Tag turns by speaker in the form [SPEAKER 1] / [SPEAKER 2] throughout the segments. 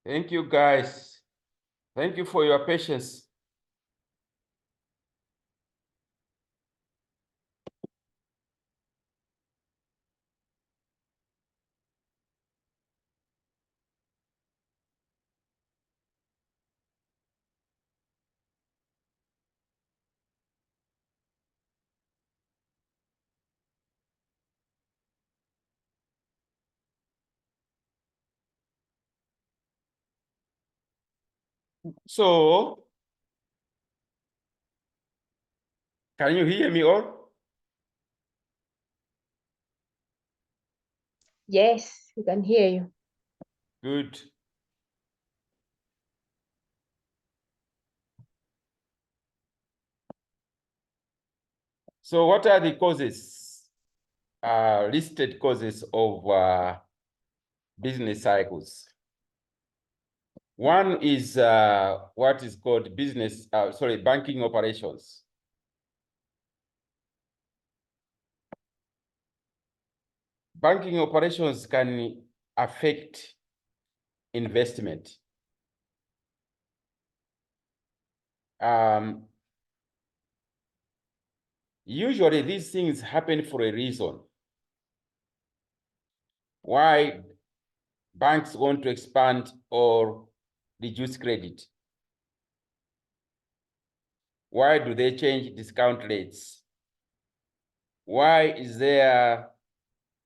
[SPEAKER 1] Thank you, guys. Thank you for your patience. So, can you hear me all?
[SPEAKER 2] Yes, we can hear you.
[SPEAKER 1] Good. So what are the causes, listed causes of business cycles? One is what is called banking operations. Banking operations can affect investment. Usually these things happen for a reason. Why banks want to expand or reduce credit? Why do they change discount rates? Why is there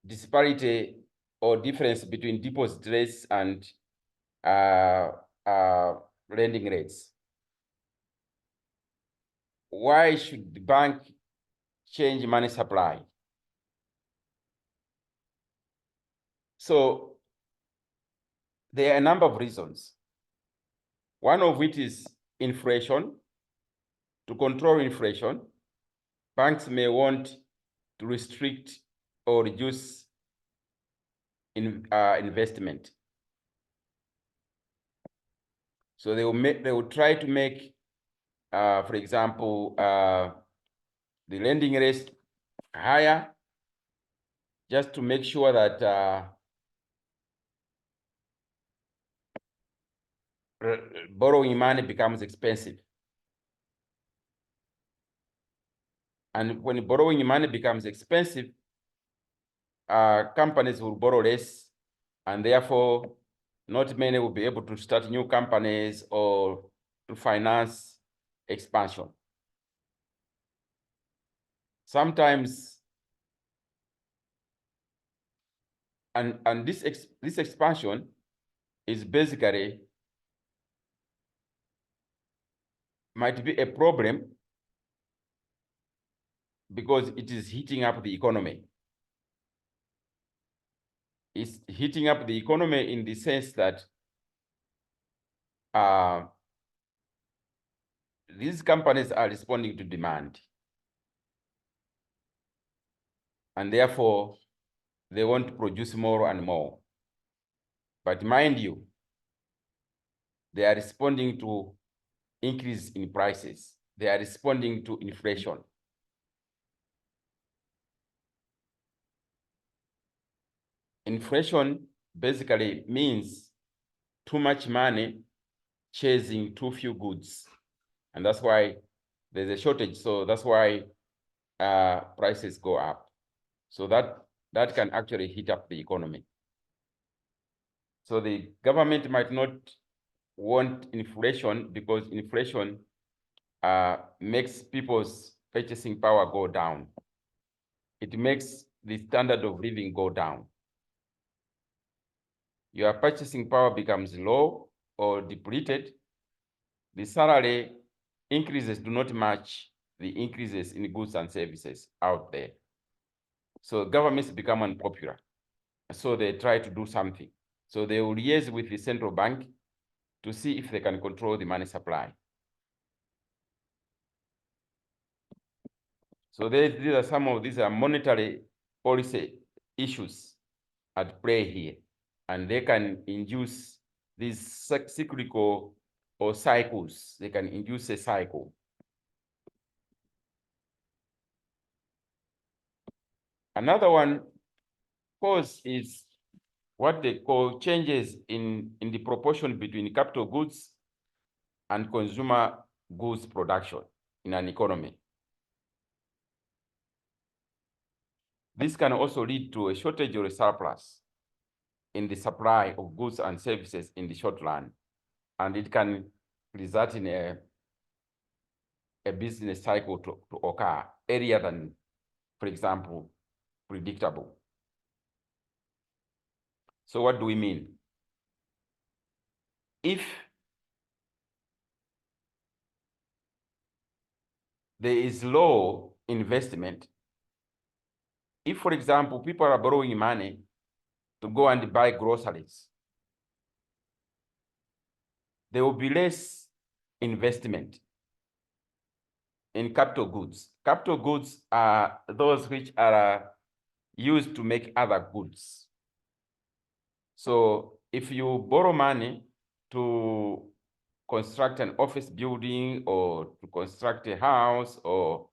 [SPEAKER 1] disparity or difference between deposit rates and uh, uh, lending rates? Why should the bank change money supply? So there are a number of reasons. One of which is inflation. To control inflation, banks may want to restrict or reduce investment. So they will try to make, for example, the lending rates higher, just to make sure that borrowing money becomes expensive. And when borrowing money becomes expensive, companies will borrow less, and therefore not many will be able to start new companies or to finance expansion. Sometimes, and this expansion is basically might be a problem because it is heating up the economy. It's heating up the economy in the sense that these companies are responding to demand. And therefore, they want to produce more and more. But mind you, they are responding to increase in prices. They are responding to inflation. Inflation basically means too much money chasing too few goods. And that's why there's a shortage. So that's why prices go up. So that can actually heat up the economy. So the government might not want inflation because inflation makes people's purchasing power go down. It makes the standard of living go down. Your purchasing power becomes low or depleted. The salary increases do not match the increases in goods and services out there. So governments become unpopular. So they try to do something. So they will liaise with the central bank to see if they can control the money supply. So these are some of these are monetary policy issues at play here, and they can induce these cyclical or cycles. They can induce a cycle. Another one cause is what they call changes in the proportion between capital goods and consumer goods production in an economy. This can also lead to a shortage or a surplus in the supply of goods and services in the short run, and it can result in a business cycle to occur earlier than, for example, predictable. So what do we mean? If there is low investment, if, for example, people are borrowing money to go and buy groceries, there will be less investment in capital goods. Capital goods are those which are used to make other goods. So if you borrow money to construct an office building or to construct a house or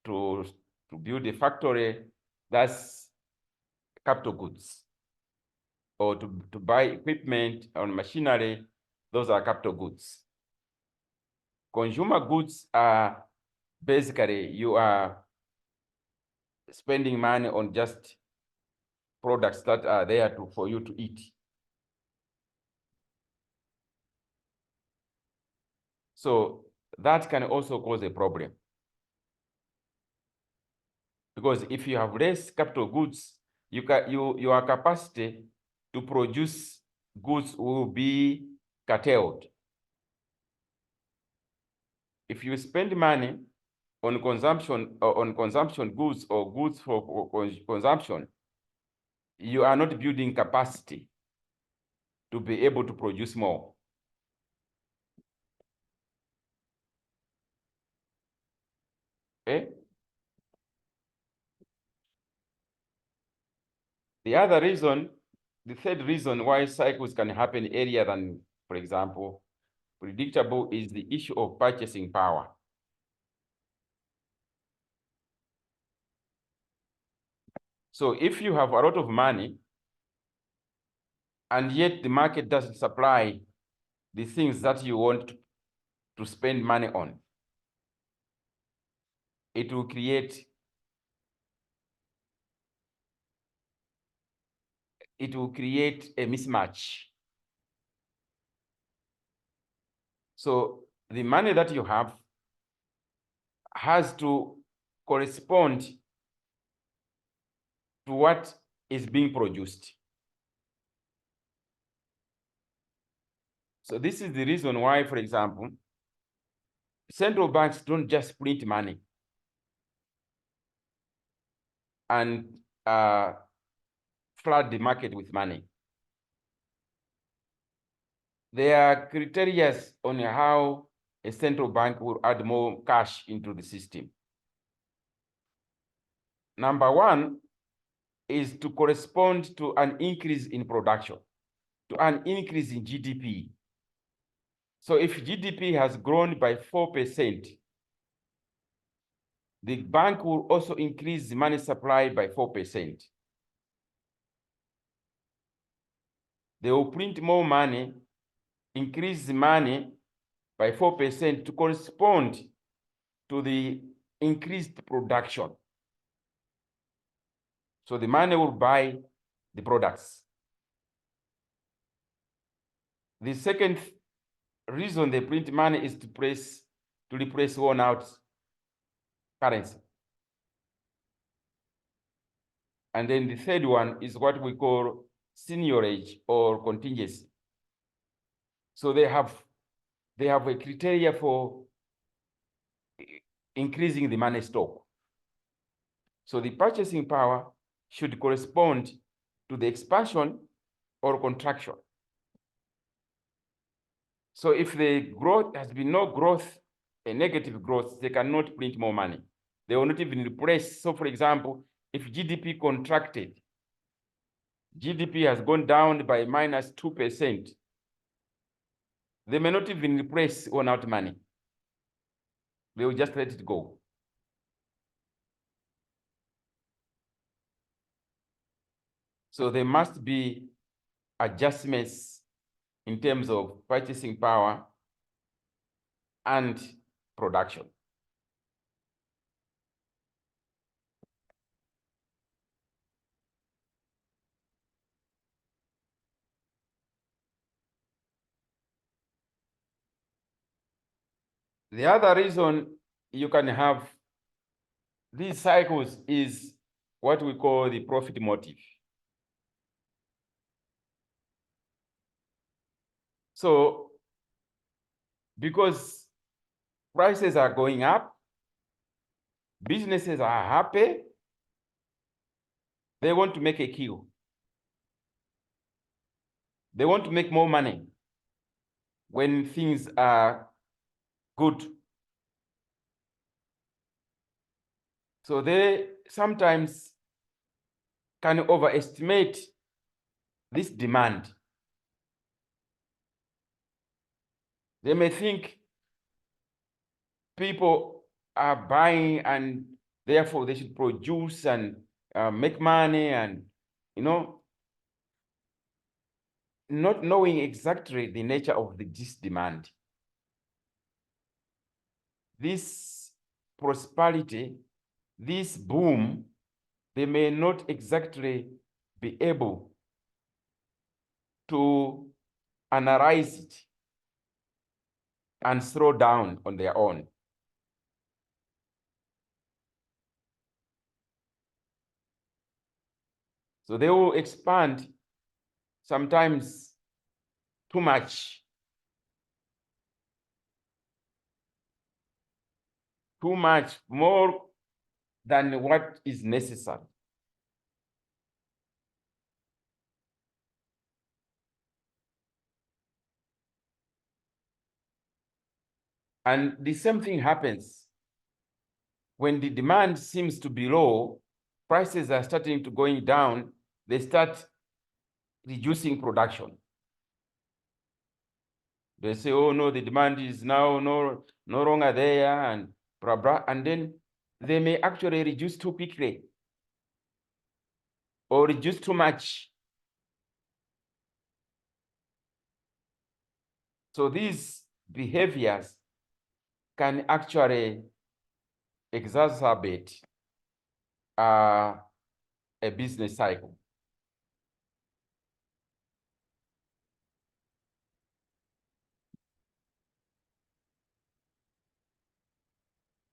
[SPEAKER 1] to build a factory, that's capital goods. Or to buy equipment or machinery, those are capital goods. Consumer goods are basically you are spending money on just products that are there for you to eat. So that can also cause a problem. Because if you have less capital goods, your capacity to produce goods will be curtailed. If you spend money on consumption goods or goods for consumption, you are not building capacity to be able to produce more. Okay? The third reason why cycles can happen earlier than, for example, predictable is the issue of purchasing power. So if you have a lot of money and yet the market doesn't supply the things that you want to spend money on, it will create a mismatch. So the money that you have has to correspond to what is being produced. So this is the reason why, for example, central banks don't just print money and flood the market with money. There are criteria on how a central bank will add more cash into the system. Number one is to correspond to an increase in production, to an increase in GDP. So if GDP has grown by 4%, the bank will also increase the money supply by 4%. They will print more money, increase the money by 4% to correspond to the increased production. So the money will buy the products. The second reason they print money is to replace worn out currency. And then the third one is what we call seniorage or contingency. So they have a criteria for increasing the money stock. So the purchasing power should correspond to the expansion or contraction. So if the growth has been no growth, a negative growth, they cannot print more money. They will not even replace. So for example, if GDP contracted, GDP has gone down by minus 2%, they may not even replace worn out money. They will just let it go. So there must be adjustments in terms of purchasing power and production. The other reason you can have these cycles is what we call the profit motive. So, because prices are going up, businesses are happy, they want to make a kill. They want to make more money when things are good. So they sometimes can overestimate this demand. They may think people are buying and therefore they should produce and make money, and not knowing exactly the nature of this demand. This prosperity, this boom, they may not exactly be able to analyze it and slow down on their own. So they will expand sometimes too much, more than what is necessary. And the same thing happens when the demand seems to be low, prices are starting to going down, they start reducing production. They say, oh no, the demand is now no longer there, and blah, blah, and then they may actually reduce too quickly or reduce too much. So these behaviors can actually exacerbate a business cycle.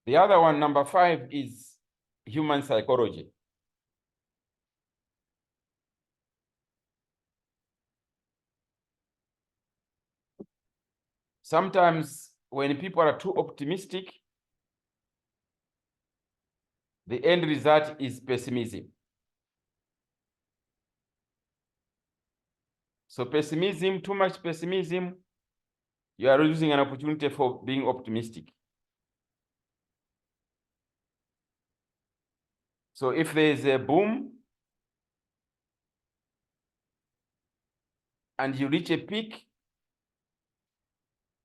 [SPEAKER 1] The other one, number 5, is human psychology. Sometimes when people are too optimistic, the end result is pessimism. So pessimism, too much pessimism, you are losing an opportunity for being optimistic. So if there is a boom and you reach a peak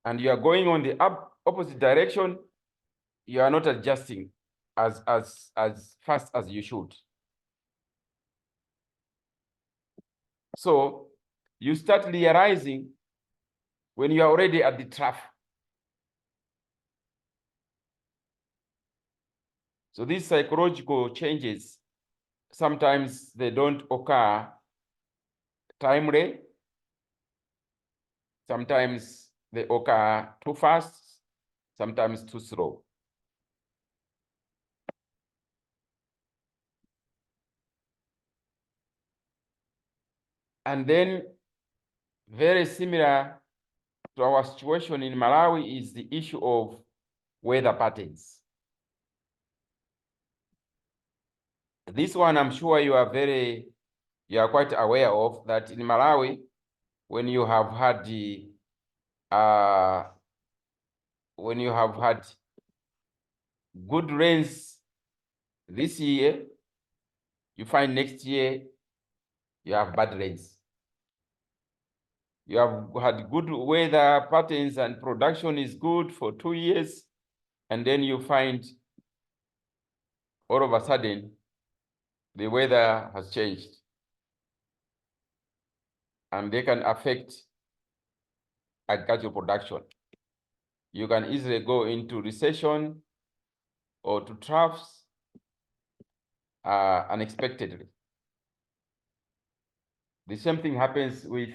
[SPEAKER 1] and you are going on the opposite direction, you are not adjusting as fast as you should. So you start realizing when you are already at the trough. So these psychological changes, sometimes they don't occur timely. Sometimes they occur too fast, sometimes too slow. And then very similar to our situation in Malawi is the issue of weather patterns. This one, I'm sure you are quite aware of, that in Malawi, when you have had good rains this year, you find next year you have bad rains. You have had good weather patterns and production is good for 2 years, and then you find all of a sudden the weather has changed. and they can affect agricultural production. You can easily go into recession or to troughs unexpectedly. The same thing happens with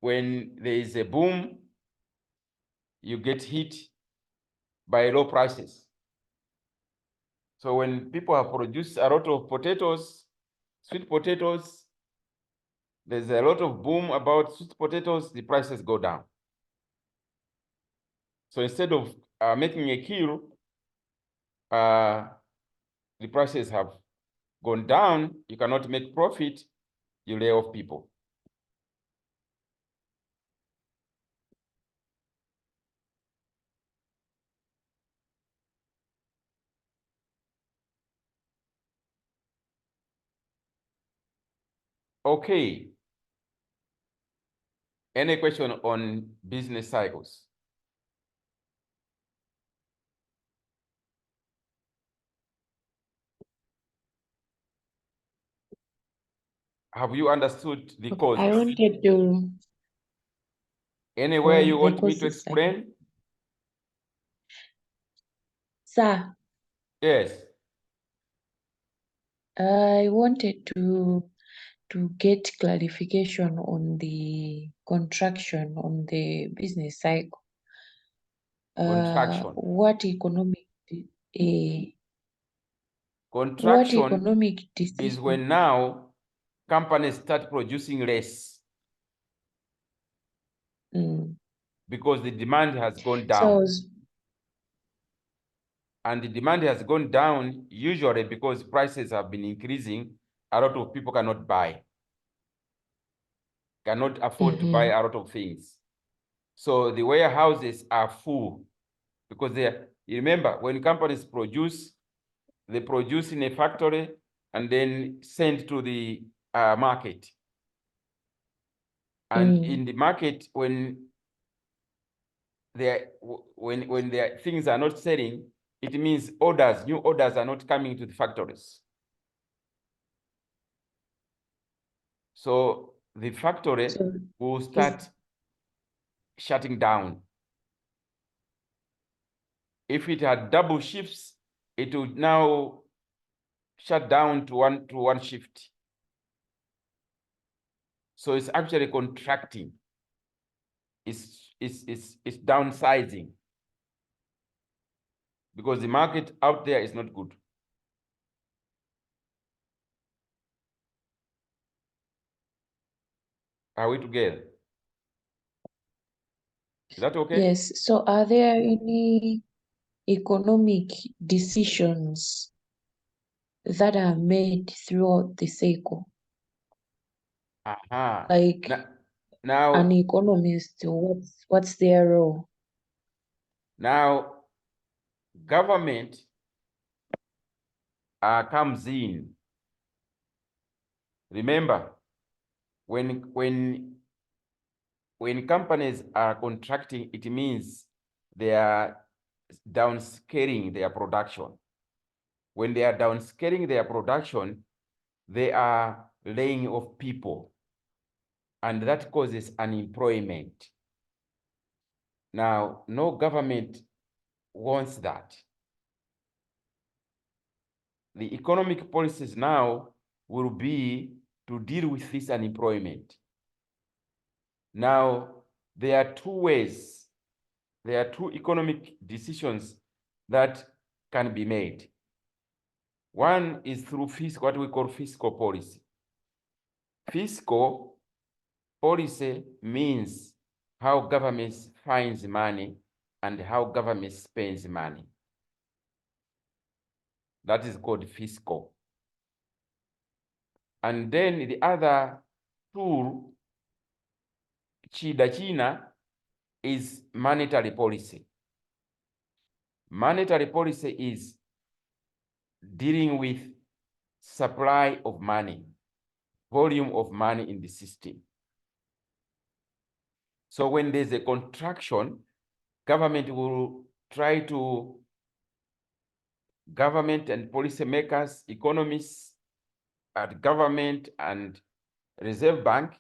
[SPEAKER 1] when there is a boom, you get hit by low prices. So when people have produced a lot of potatoes, sweet potatoes, there's a lot of boom about sweet potatoes, the prices go down. So instead of making a kilo, the prices have gone down, you cannot make profit, you lay off people. Okay. Any question on business cycles? Have you understood the causes?
[SPEAKER 2] I wanted to.
[SPEAKER 1] Anywhere you
[SPEAKER 2] the
[SPEAKER 1] want me to
[SPEAKER 2] causes,
[SPEAKER 1] explain?
[SPEAKER 2] Sir,
[SPEAKER 1] Yes.
[SPEAKER 2] I wanted to get clarification on the contraction on the business cycle.
[SPEAKER 1] Contraction.
[SPEAKER 2] What economic
[SPEAKER 1] Contraction is
[SPEAKER 2] decision?
[SPEAKER 1] when now companies start producing less because the demand has gone down. And the demand has gone down usually because prices have been increasing. A lot of people cannot buy, cannot afford to buy a lot of things. So the warehouses are full because you remember, when companies produce, they produce in a factory and then send to the market. And in the market, when their things are not selling, it means new orders are not coming to the factories. So the factory will start shutting down. If it had double shifts, it would now shut down to one shift. So it's actually contracting. It's downsizing because the market out there is not good. Are we together? Is that okay?
[SPEAKER 2] Yes. So are there any economic decisions that are made throughout the cycle? Like
[SPEAKER 1] now,
[SPEAKER 2] an economist, what's their role?
[SPEAKER 1] Now, government comes in. Remember, when companies are contracting, it means they are downscaling their production. When they are downscaling their production, they are laying off people, and that causes unemployment. Now, no government wants that. The economic policies now will be to deal with this unemployment. Now, there are two ways. There are two economic decisions that can be made. One is through what we call fiscal policy. Fiscal policy means how government finds money and how government spends money. That is called fiscal. And then the other tool, China, is monetary policy. Monetary policy is dealing with supply of money, volume of money in the system. So when there's a contraction, government and policymakers, economists at government and Reserve Bank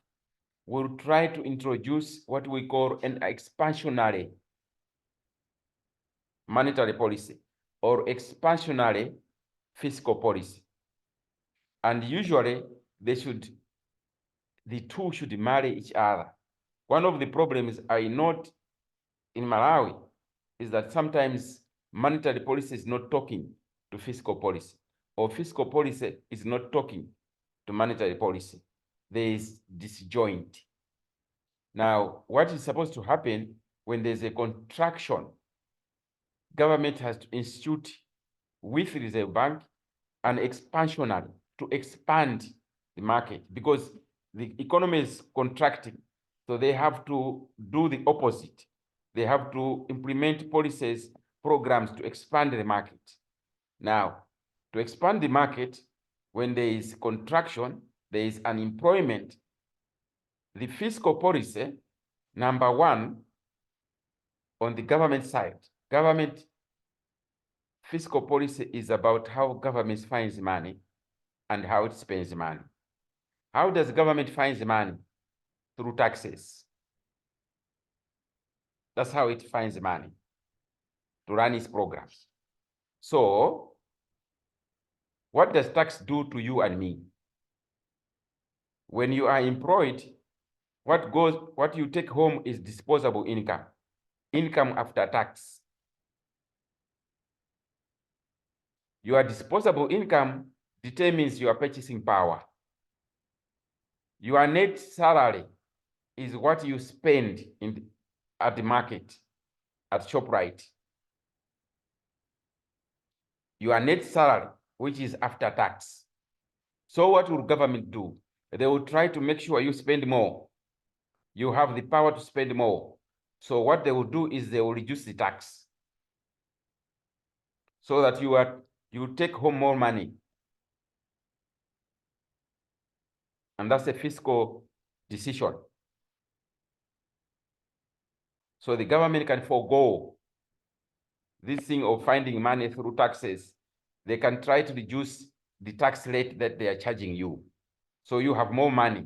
[SPEAKER 1] will try to introduce what we call an expansionary monetary policy or expansionary fiscal policy. And usually the two should marry each other. One of the problems I note in Malawi is that sometimes monetary policy is not talking to fiscal policy, or fiscal policy is not talking to monetary policy. There is disjoint. Now, what is supposed to happen when there's a contraction? Government has to institute with Reserve Bank an expansionary to expand the market, because the economy is contracting. So they have to do the opposite. They have to implement policies, programs to expand the market. Now, to expand the market, when there is contraction, there is unemployment, the fiscal policy, number one, on the government side, government fiscal policy is about how government finds money and how it spends money. How does government find the money? Through taxes. That's how it finds money to run its programs. So what does tax do to you and me? When you are employed, what you take home is disposable income, income after tax. Your disposable income determines your purchasing power. Your net salary is what you spend at the market, at ShopRite. Your net salary, which is after tax. So what will government do? They will try to make sure you spend more. You have the power to spend more. So what they will do is they will reduce the tax so that you take home more money. And that's a fiscal decision. So the government can forego this thing of finding money through taxes. They can try to reduce the tax rate that they are charging you. So you have more money.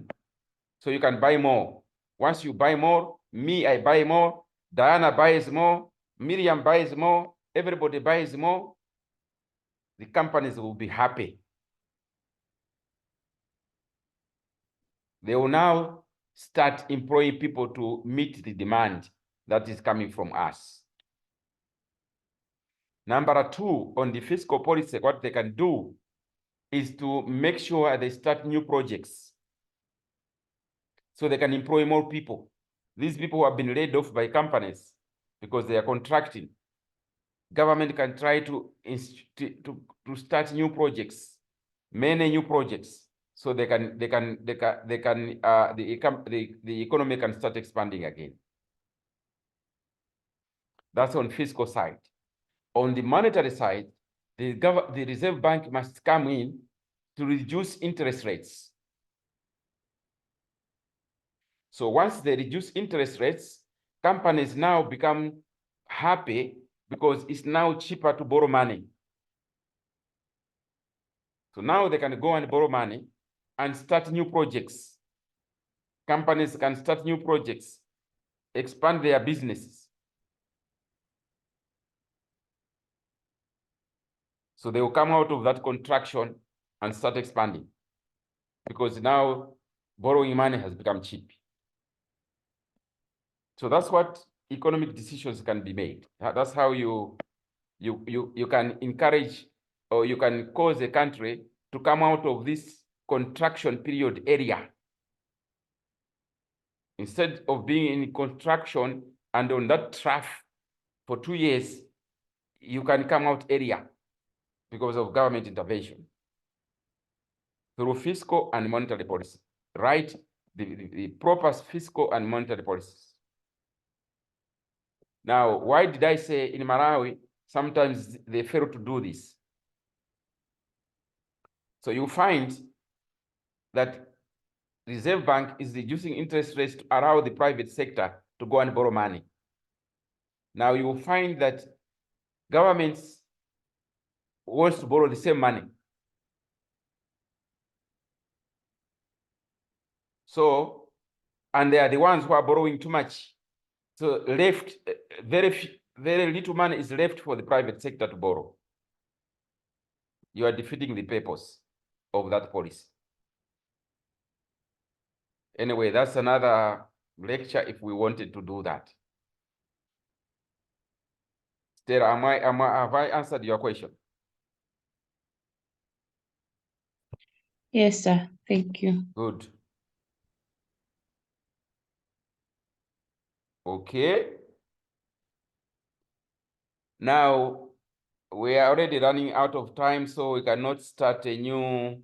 [SPEAKER 1] So you can buy more. Once you buy more, I buy more, Diana buys more, Miriam buys more, everybody buys more, the companies will be happy. They will now start employing people to meet the demand that is coming from us. Number two, on the fiscal policy, what they can do is to make sure they start new projects so they can employ more people. These people have been laid off by companies because they are contracting. Government can try to start new projects, many new projects, so the economy can start expanding again. That's on fiscal side. On the monetary side, the Reserve Bank must come in to reduce interest rates. So once they reduce interest rates, companies now become happy because it's now cheaper to borrow money. So now they can go and borrow money and start new projects. Companies can start new projects, expand their businesses. So they will come out of that contraction and start expanding because now borrowing money has become cheap. So that's what economic decisions can be made. That's how you can encourage, or you can cause a country to come out of this contraction period area. Instead of being in contraction and on that trough for 2 years, you can come out area because of government intervention through fiscal and monetary policy, right? The proper fiscal and monetary policies. Now, why did I say in Malawi, sometimes they fail to do this? So you find that Reserve Bank is reducing interest rates to allow the private sector to go and borrow money. Now you will find that governments wants to borrow the same money. So and they are the ones who are borrowing too much. So left, very little money is left for the private sector to borrow. You are defeating the purpose of that policy. Anyway, that's another lecture if we wanted to do that. Stella, have I answered your question?
[SPEAKER 2] Yes, sir. Thank you.
[SPEAKER 1] Good. Okay. Now, we are already running out of time, so we cannot start a new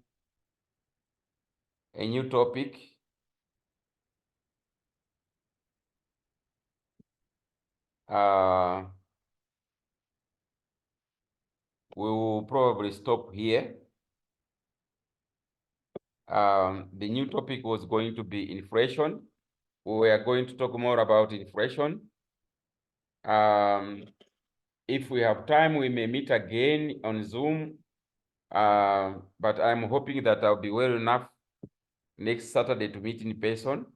[SPEAKER 1] topic. We will probably stop here. The new topic was going to be inflation. We are going to talk more about inflation. If we have time, we may meet again on Zoom. But I'm hoping that I'll be well enough next Saturday to meet in person.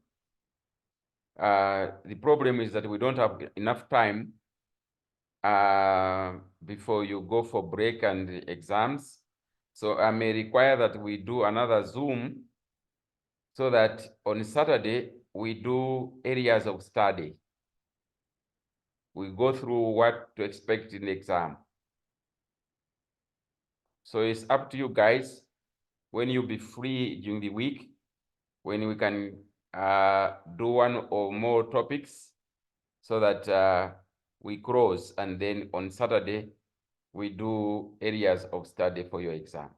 [SPEAKER 1] The problem is that we don't have enough time before you go for break and exams. So I may require that we do another Zoom so that on Saturday we do areas of study. We go through what to expect in the exam. So it's up to you guys when you'll be free during the week, when we can do one or more topics so that we cross, and then on Saturday, we do areas of study for your exam.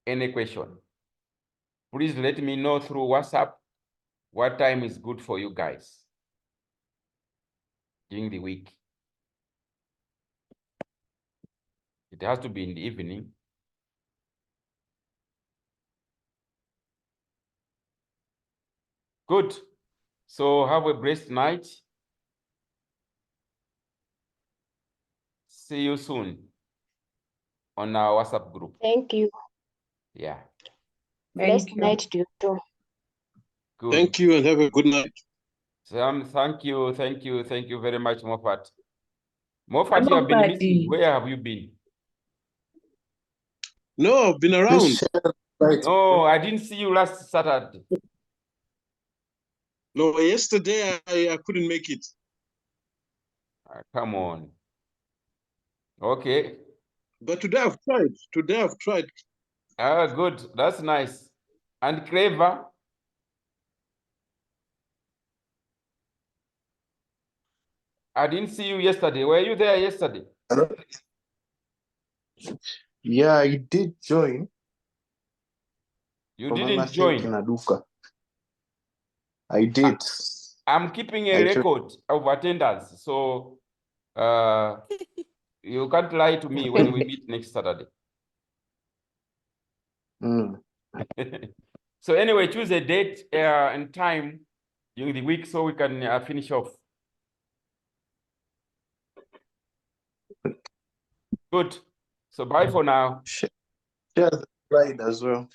[SPEAKER 1] Any question? Please let me know through WhatsApp what time is good for you guys during the week. It has to be in the evening. Good. So have a blessed night. See you soon on our WhatsApp group.
[SPEAKER 3] Thank you.
[SPEAKER 1] Yeah.
[SPEAKER 3] Blessed
[SPEAKER 2] you.
[SPEAKER 3] night to you too.
[SPEAKER 1] Good.
[SPEAKER 4] Thank you and have a good night.
[SPEAKER 1] Sam, thank you very much, Moffat. Moffat, you have been
[SPEAKER 2] Moffat.
[SPEAKER 1] missing. Where have you been?
[SPEAKER 4] No, I've been around.
[SPEAKER 1] No, I didn't see you last Saturday.
[SPEAKER 4] No, yesterday I couldn't make it.
[SPEAKER 1] Come on. Okay.
[SPEAKER 4] But today I've tried. Today I've tried.
[SPEAKER 1] Good. That's nice. And Clever? I didn't see you yesterday. Were you there yesterday?
[SPEAKER 5] Yeah, I did join.
[SPEAKER 1] You
[SPEAKER 5] From
[SPEAKER 1] didn't join.
[SPEAKER 5] Naduka. I did.
[SPEAKER 1] I'm keeping a record of attendance, so you can't lie to me when we meet next Saturday. So anyway, choose a date and time during the week so we can finish off. Good. So bye for now.
[SPEAKER 5] Share the slide as well.